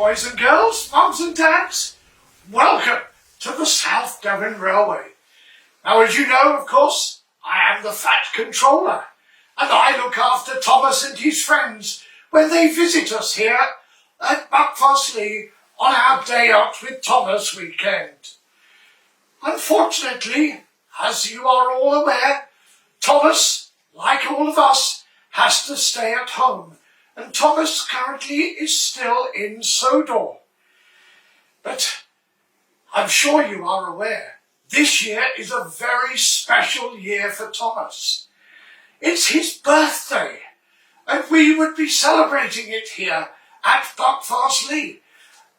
boys and girls, mums and dads, welcome to the South Devon Railway. Now, as you know, of course, I am the Fat Controller, and I look after Thomas and his friends when they visit us here at Buckfastleigh on our Day Out with Thomas weekend. Unfortunately, as you are all aware, Thomas, like all of us, has to stay at home, and Thomas currently is still in Sodor. But I'm sure you are aware, this year is a very special year for Thomas. It's his birthday, and we would be celebrating it here at Buckfastleigh,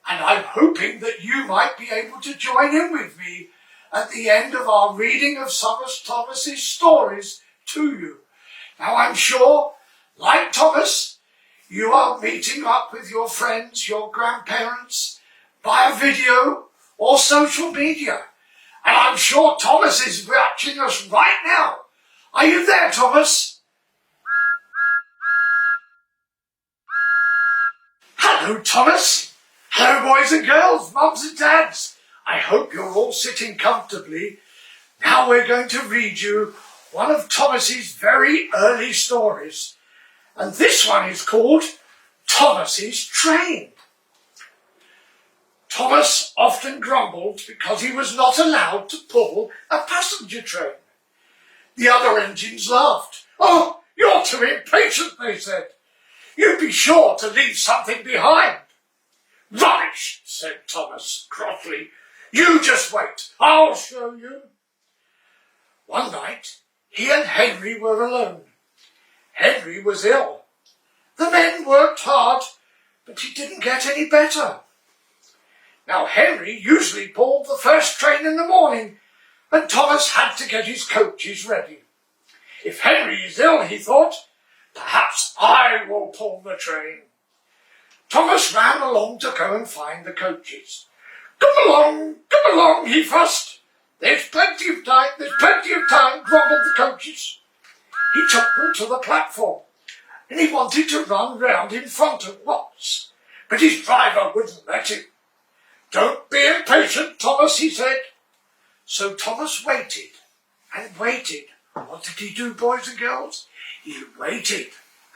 and I'm hoping that you might be able to join in with me at the end of our reading of some of Thomas's stories to you. Now, I'm sure, like Thomas, you are meeting up with your friends, your grandparents, via video or social media. And I'm sure Thomas is watching us right now. Are you there, Thomas? Hello, Thomas. Hello, boys and girls, mums and dads. I hope you're all sitting comfortably. Now we're going to read you one of Thomas's very early stories. And this one is called Thomas's Train. Thomas often grumbled because he was not allowed to pull a passenger train. The other engines laughed. "Oh, you're too impatient," they said. "You'd be sure to leave something behind." "Rubbish," said Thomas crossly. "You just wait. I'll show you." One night, he and Henry were alone. Henry was ill. The men worked hard, but he didn't get any better. Now, Henry usually pulled the first train in the morning, and Thomas had to get his coaches ready. If Henry is ill, he thought, perhaps I will pull the train. Thomas ran along to go and find the coaches. Come along, he fussed. There's plenty of time, grumbled the coaches. He took them to the platform, and he wanted to run round in front at once, but his driver wouldn't let him. "Don't be impatient, Thomas," he said. So Thomas waited and waited. What did he do, boys and girls? He waited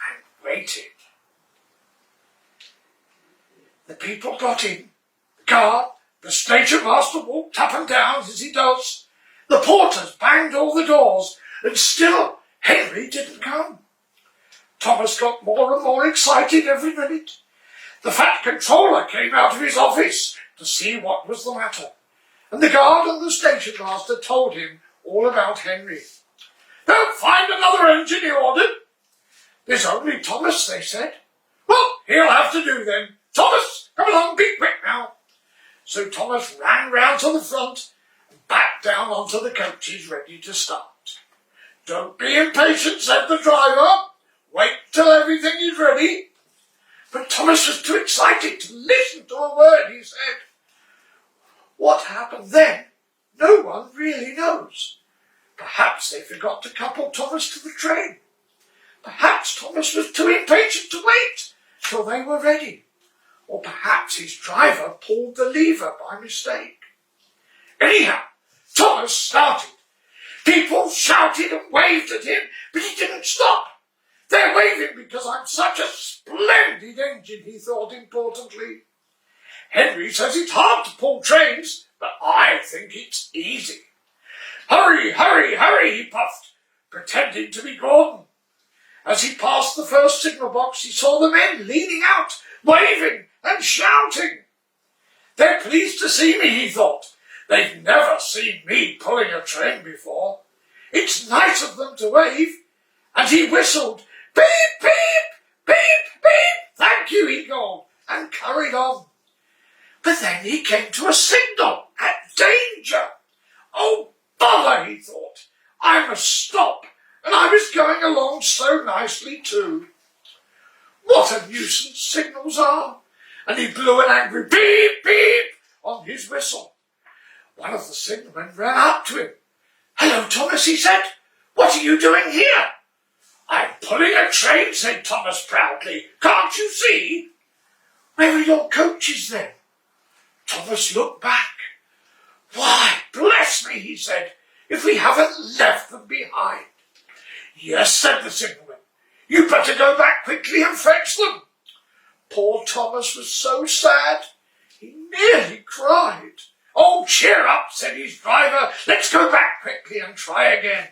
and waited. The people got in. The guard, the station master walked up and down as he does. The porters banged all the doors, and still Henry didn't come. Thomas got more and more excited every minute. The Fat Controller came out of his office to see what was the matter, and the guard and the station master told him all about Henry. "Don't find another engine," he ordered. "There's only Thomas," they said. "Well, he'll have to do then. Thomas, come along, be quick now." So Thomas ran round to the front and back down onto the coaches ready to start. "Don't be impatient," said the driver. "Wait till everything is ready." But Thomas was too excited to listen to a word he said. What happened then, no one really knows. Perhaps they forgot to couple Thomas to the train. Perhaps Thomas was too impatient to wait till they were ready. Or perhaps his driver pulled the lever by mistake. Anyhow, Thomas started. People shouted and waved at him, but he didn't stop. "They're waving because I'm such a splendid engine," he thought importantly. "Henry says it's hard to pull trains, but I think it's easy." "Hurry, hurry, hurry," he puffed, pretending to be Gordon. As he passed the first signal box, he saw the men leaning out, waving and shouting. "They're pleased to see me," he thought. "They've never seen me pulling a train before. It's nice of them to wave." And he whistled, "Beep, beep, beep, beep. Thank you," he called, and carried on. But then he came to a signal at danger. "Oh, bother," he thought. "I must stop, and I was going along so nicely too. What a nuisance signals are." And he blew an angry beep, beep on his whistle. One of the signalmen ran up to him. "Hello, Thomas," he said. "What are you doing here?" "I'm pulling a train," said Thomas proudly. "Can't you see?" Where are your coaches then? Thomas looked back. Why, bless me, he said, if we haven't left them behind. Yes, said the signalman. You better go back quickly and fetch them. Poor Thomas was so sad, he nearly cried. Oh, cheer up, said his driver. Let's go back quickly and try again.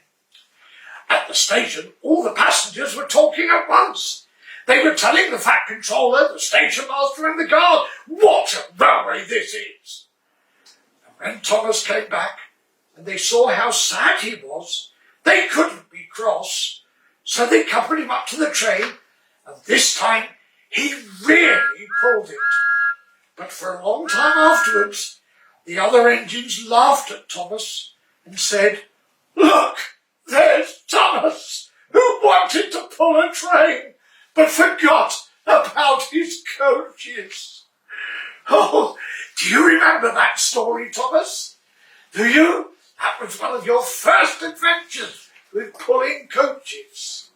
At the station, all the passengers were talking at once. They were telling the fat controller, the station master and the guard what a railway this is. And when Thomas came back and they saw how sad he was, they couldn't be cross. So they coupled him up to the train, and this time he really pulled it. But for a long time afterwards, the other engines laughed at Thomas and said, Look, there's Thomas, who wanted to pull a train, but forgot about his coaches. Oh, do you remember that story, Thomas? Do you? That was one of your first adventures with pulling coaches.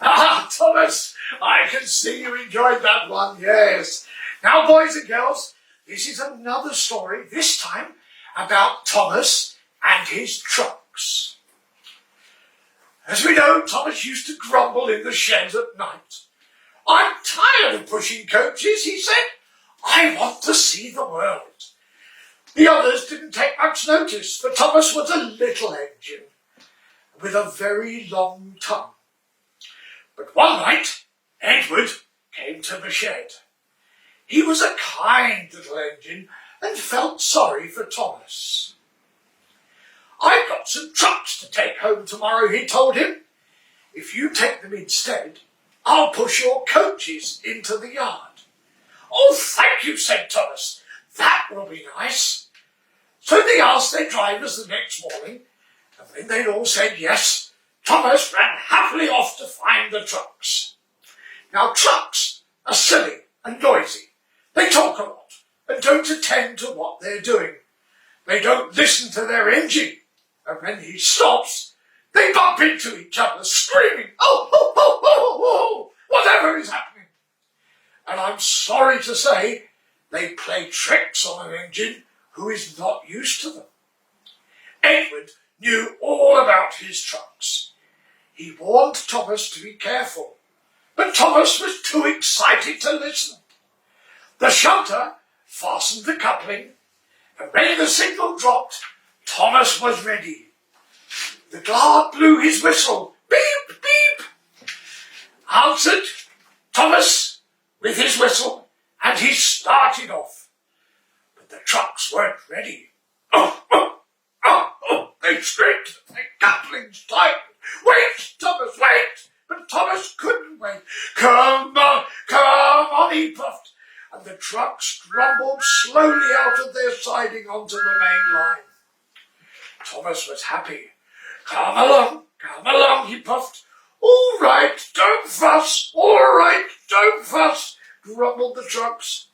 Ah, Thomas, I can see you enjoyed that one, yes. Now, boys and girls, this is another story, this time about Thomas and his trucks. As we know, Thomas used to grumble in the shed at night. I'm tired of pushing coaches, he said. I want to see the world. The others didn't take much notice, for Thomas was a little engine with a very long tongue. But one night, Edward came to the shed. He was a kind little engine and felt sorry for Thomas. I've got some trucks to take home tomorrow, he told him. If you take them instead, I'll push your coaches into the yard. Oh, thank you, said Thomas. That will be nice. So they asked their drivers the next morning, and when they'd all said yes, Thomas ran happily off to find the trucks. Now, trucks are silly and noisy. They talk a lot and don't attend to what they're doing. They don't listen to their engine, and when he stops, they bump into each other, screaming, oh, oh, oh, oh, oh, whatever is happening. And I'm sorry to say, they play tricks on an engine who is not used to them. Edward knew all about his trucks. He warned Thomas to be careful, but Thomas was too excited to listen. The shunter fastened the coupling, and when the signal dropped, Thomas was ready. The guard blew his whistle. Beep, beep. Answered Thomas with his whistle, and he started off. But the trucks weren't ready. Oh, oh, oh, oh, they stripped, their couplings tightened. Wait, Thomas, wait! But Thomas couldn't wait. Come on, he puffed. And the trucks rumbled slowly out of their siding onto the main line. Thomas was happy. Come along, he puffed. All right, don't fuss. All right, don't fuss, grumbled the trucks.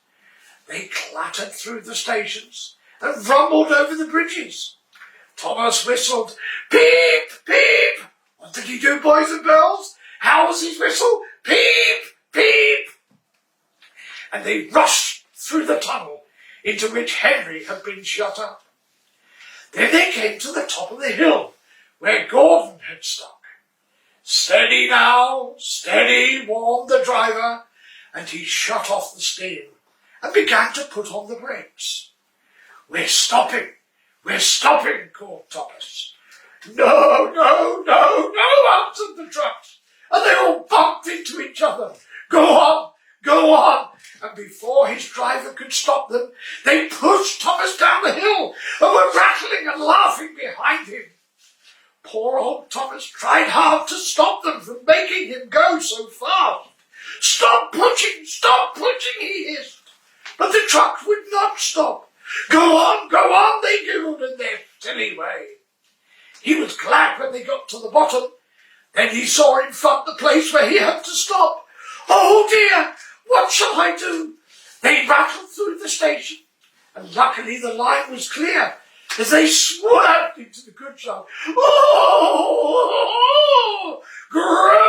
They clattered through the stations and rumbled over the bridges. Thomas whistled, peep, peep. What did he do, boys and girls? How was his whistle? Peep, peep. And they rushed through the tunnel into which Henry had been shut up. Then they came to the top of the hill where Gordon had stuck. Steady now, steady, warned the driver, and he shut off the steam and began to put on the brakes. We're stopping, called Thomas. No, answered the trucks, and they all bumped into each other. Go on, and before his driver could stop them, they pushed Thomas down the hill and were rattling and laughing behind him. Poor old Thomas tried hard to stop them from making him go so fast. Stop pushing, he hissed. But the trucks would not stop. Go on, they giggled in their silly way. He was glad when they got to the bottom. Then he saw in front the place where he had to stop. Oh dear, what shall I do? They rattled through the station, and luckily the line was clear as they swerved into the goods yard. Oh, great!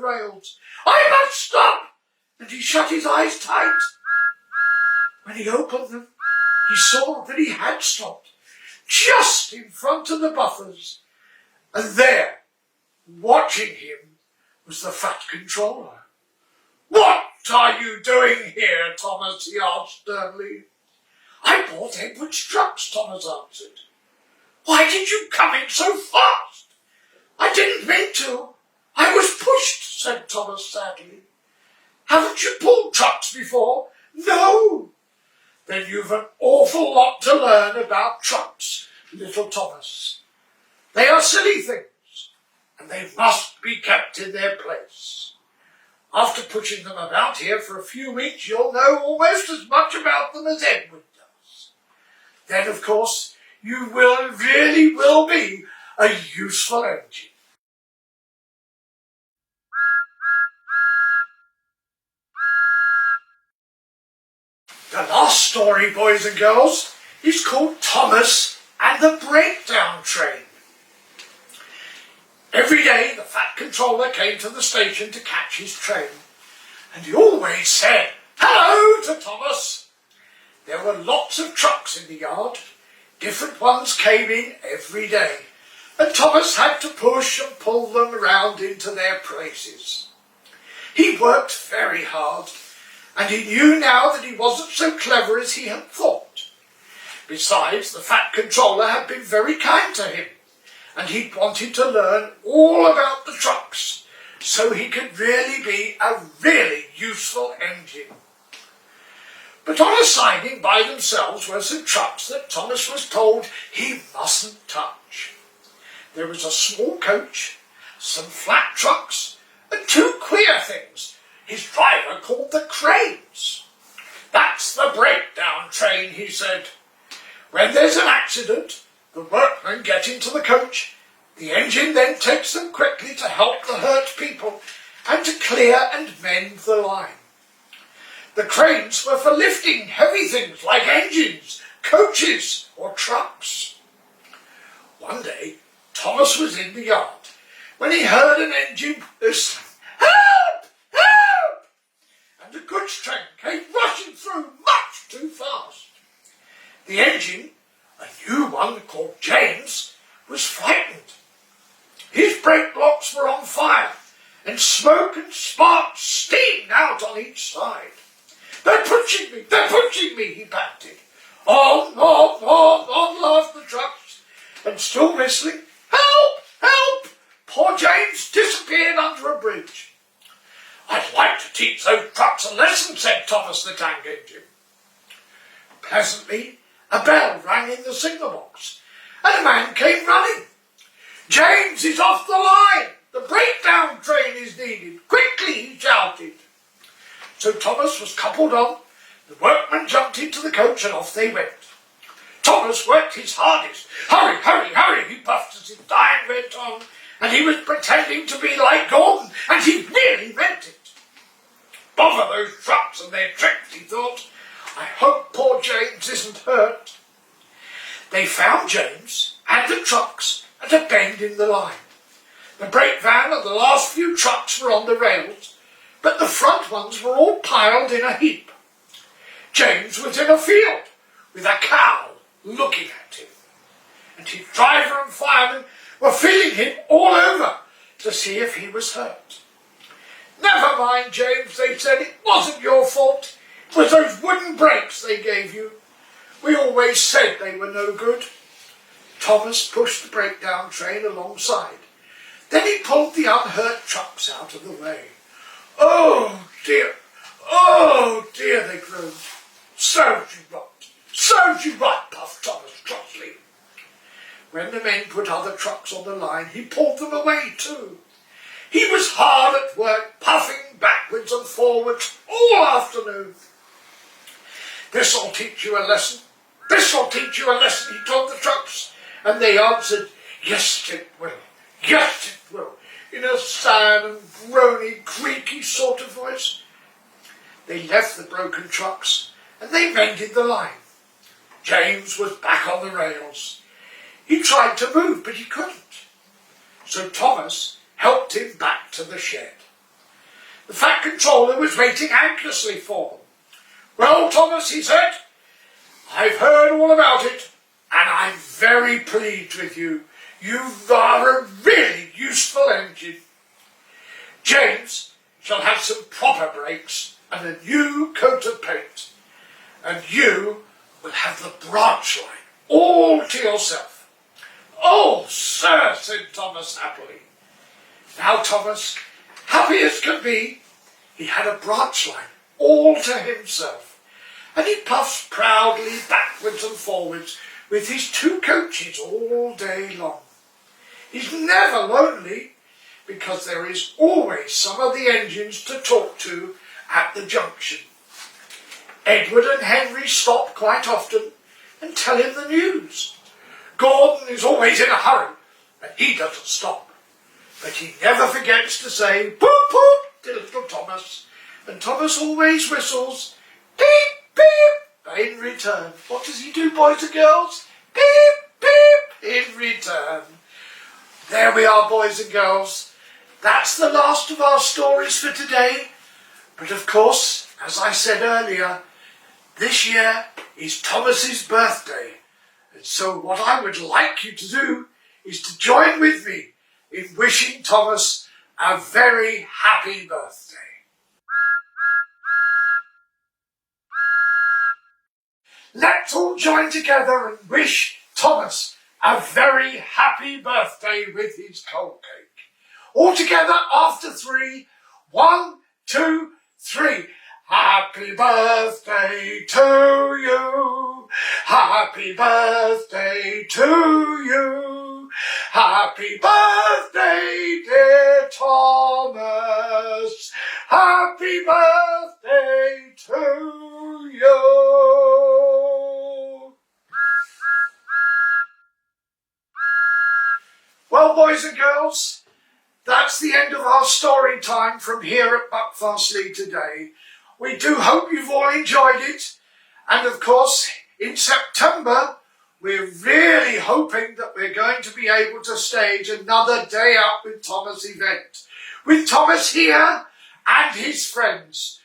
rails. I must stop! And he shut his eyes tight. When he opened them, he saw that he had stopped, just in front of the buffers. And there, watching him, was the Fat Controller. "What are you doing here, Thomas?" he asked sternly. "I bought Edward's trucks," Thomas answered. "Why did you come in so fast?" "I didn't mean to. I was pushed," said Thomas sadly. "Haven't you pulled trucks before?" "No." "Then you've an awful lot to learn about trucks, little Thomas. They are silly things, and they must be kept in their place. After pushing them about here for a few weeks, you'll know almost as much about them as Edward does. Then, of course, you really will be a useful engine." The last story, boys and girls, is called Thomas and the Breakdown Train. Every day the Fat Controller came to the station to catch his train, and he always said, "Hello" to Thomas. There were lots of trucks in the yard. Different ones came in every day, and Thomas had to push and pull them around into their places. He worked very hard, and he knew now that he wasn't so clever as he had thought. Besides, the Fat Controller had been very kind to him, and he wanted to learn all about the trucks so he could really be a really useful engine. But on a siding by themselves were some trucks that Thomas was told he mustn't touch. There was a small coach, some flat trucks, and two queer things his driver called the cranes. "That's the breakdown train," he said. "When there's an accident, the workmen get into the coach. The engine then takes them quickly to help the hurt people and to clear and mend the line. The cranes were for lifting heavy things like engines, coaches or trucks." One day, Thomas was in the yard when he heard an engine whistle. "Help! Help!" And a goods train came rushing through much too fast. The engine, a new one called James, was frightened. His brake blocks were on fire, and smoke and sparks steamed out on each side. They're pushing me," he panted. On, laughed the trucks, and still whistling, "Help! Help!" Poor James disappeared under a bridge. "I'd like to teach those trucks a lesson," said Thomas the Tank Engine. Presently, a bell rang in the signal box, and a man came running. "James is off the line! The breakdown train is needed! Quickly!" he shouted. So Thomas was coupled on, the workmen jumped into the coach, and off they went. Thomas worked his hardest. "Hurry, hurry, hurry," he puffed as his dying red tongue, and he was pretending to be like Gordon, and he really meant it. "Bother those trucks and their tricks," he thought. "I hope poor James isn't hurt." They found James and the trucks at a bend in the line. The brake van and the last few trucks were on the rails, but the front ones were all piled in a heap. James was in a field with a cow looking at him, and his driver and fireman were feeling him all over to see if he was hurt. "Never mind, James," they said, "it wasn't your fault. It was those wooden brakes they gave you. We always said they were no good." Thomas pushed the breakdown train alongside. Then he pulled the unhurt trucks out of the way. "Oh dear, they groaned. "Serves you right, puffed Thomas crossly. When the men put other trucks on the line, he pulled them away too. He was hard at work, puffing backwards and forwards all afternoon. "This'll teach you a lesson. This'll teach you a lesson," he told the trucks, and they answered, "Yes, it will. Yes, it will," in a sad and groany, creaky sort of voice. They left the broken trucks and they mended the line. James was back on the rails. He tried to move, but he couldn't. So Thomas helped him back to the shed. the Fat Controller was waiting anxiously for them. "Well, Thomas," he said, "I've heard all about it, and I'm very pleased with you. You are a really useful engine. James shall have some proper brakes and a new coat of paint, and you will have the branch line all to yourself." "Oh, sir," said Thomas happily. Now Thomas, happy as could be, he had a branch line all to himself, and he puffed proudly backwards and forwards with his two coaches all day long. He's never lonely, because there is always some of the engines to talk to at the junction. Edward and Henry stop quite often and tell him the news. Gordon is always in a hurry, and he doesn't stop. But he never forgets to say "poop poop" to little Thomas, and Thomas always whistles "beep beep" in return. What does he do, boys and girls? Beep beep in return. There we are, boys and girls. That's the last of our stories for today. But of course, as I said earlier, this year is Thomas's birthday. And so what I would like you to do is to join with me in wishing Thomas a very happy birthday. Let's all join together and wish Thomas a very happy birthday with his cold cake. All together after 3. 1, 2, 3. Happy birthday to you. Happy birthday to you. Happy birthday, dear Thomas. Happy birthday to you. Well, boys and girls, that's the end of our story time from here at Buckfastleigh today. We do hope you've all enjoyed it. And of course, in September, we're really hoping that we're going to be able to stage another Day Out with Thomas event, with Thomas here and his friends.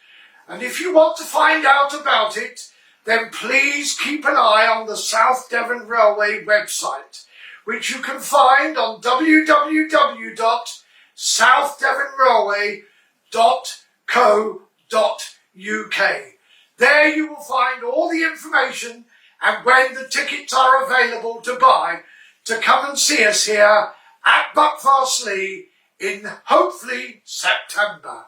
And if you want to find out about it, then please keep an eye on the South Devon Railway website, which you can find on www.southdevonrailway.co.uk. There you will find all the information and when the tickets are available to buy to come and see us here at Buckfastleigh in hopefully September.